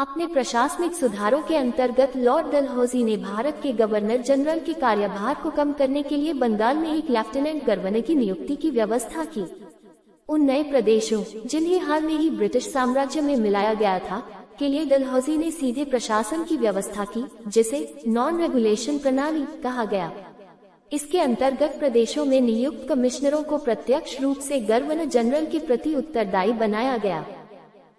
अपने प्रशासनिक सुधारों के अंतर्गत लॉर्ड डलहौजी ने भारत के गवर्नर जनरल के कार्यभार को कम करने के लिए बंगाल में एक लेफ्टिनेंट गवर्नर की नियुक्ति की व्यवस्था की। उन नए प्रदेशों, जिन्हें हाल में ही ब्रिटिश साम्राज्य में मिलाया गया था, के लिए डलहौजी ने सीधे प्रशासन की व्यवस्था की, जिसे नॉन रेगुलेशन प्रणाली कहा गया। इसके अंतर्गत प्रदेशों में नियुक्त कमिश्नरों को प्रत्यक्ष रूप से गवर्नर जनरल के प्रति उत्तरदायी बनाया गया।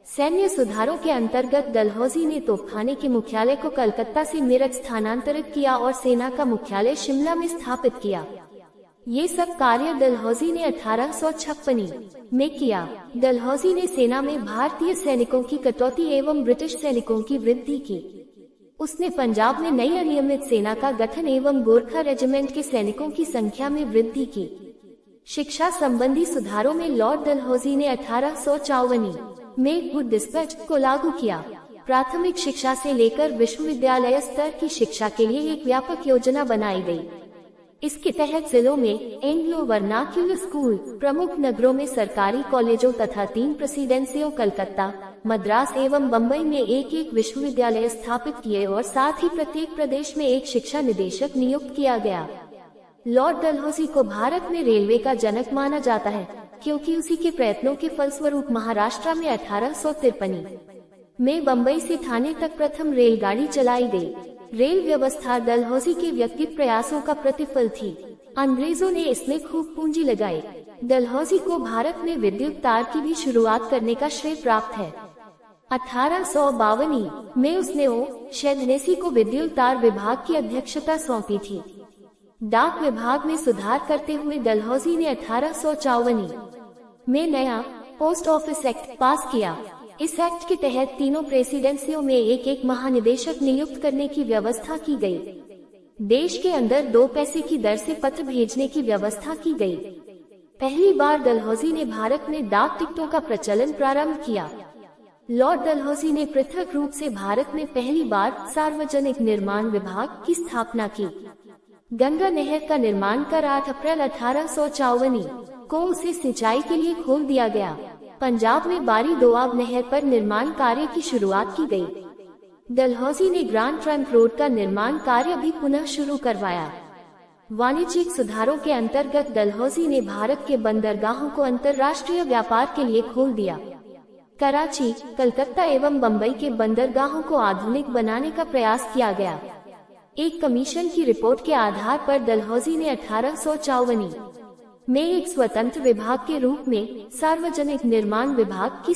सैन्य सुधारों के अंतर्गत डलहौजी ने तोपखाने के मुख्यालय को कलकत्ता से मेरठ स्थानांतरित किया और सेना का मुख्यालय शिमला में स्थापित किया। ये सब कार्य डलहौजी ने 1856 में किया। डलहौजी ने सेना में भारतीय सैनिकों की कटौती एवं ब्रिटिश सैनिकों की वृद्धि की। उसने पंजाब में नई अनियमित सेना का गठन एवं गोरखा रेजिमेंट के सैनिकों की संख्या में वृद्धि की। शिक्षा संबंधी सुधारों में लॉर्ड डलहौजी ने 1854 में गुड डिस्पैच को लागू किया। प्राथमिक शिक्षा से लेकर विश्वविद्यालय स्तर की शिक्षा के लिए एक व्यापक योजना बनाई गई। इसके तहत जिलों में एंग्लो वर्नाक्यूलर स्कूल, प्रमुख नगरों में सरकारी कॉलेजों तथा 3 प्रेसिडेंसियों कलकत्ता, मद्रास एवं बम्बई में एक विश्वविद्यालय स्थापित किए और साथ ही प्रत्येक प्रदेश में एक शिक्षा निदेशक नियुक्त किया गया। लॉर्ड डलहौजी को भारत में रेलवे का जनक माना जाता है, क्योंकि उसी के प्रयत्नों के फलस्वरूप महाराष्ट्र में 1853 में बम्बई से थाने तक प्रथम रेलगाड़ी चलाई गई। रेल व्यवस्था डलहौजी के व्यक्तिगत प्रयासों का प्रतिफल थी। अंग्रेजों ने इसमें खूब पूंजी लगाई। डलहौजी को भारत में विद्युत तार की भी शुरुआत करने का श्रेय प्राप्त है। 1852 में उसने शेडनेसी को विद्युत तार विभाग की अध्यक्षता सौंपी थी। डाक विभाग में सुधार करते हुए डलहौजी ने 1854 में नया पोस्ट ऑफिस एक्ट पास किया। इस एक्ट के तहत तीनों प्रेसिडेंसियों में एक महानिदेशक नियुक्त करने की व्यवस्था की गई। देश के अंदर 2 पैसे की दर से पत्र भेजने की व्यवस्था की गई। पहली बार डलहौजी ने भारत में डाक टिकटों का प्रचलन प्रारंभ किया। लॉर्ड डलहौजी ने पृथक रूप से भारत में पहली बार सार्वजनिक निर्माण विभाग की स्थापना की। गंगा नहर का निर्माण कर 8 अप्रैल 1854 को उसे सिंचाई के लिए खोल दिया गया। पंजाब में बारी दोआब नहर पर निर्माण कार्य की शुरुआत की गई। डलहौजी ने ग्रांड ट्रंक रोड का निर्माण कार्य भी पुनः शुरू करवाया। वाणिज्यिक सुधारों के अंतर्गत डलहौजी ने भारत के बंदरगाहों को अंतर्राष्ट्रीय व्यापार के लिए खोल दिया। कराची, कलकत्ता एवं बम्बई के बंदरगाहों को आधुनिक बनाने का प्रयास किया गया। एक कमीशन की रिपोर्ट के आधार पर डलहौजी ने 1854 में एक स्वतंत्र विभाग के रूप में सार्वजनिक निर्माण विभाग की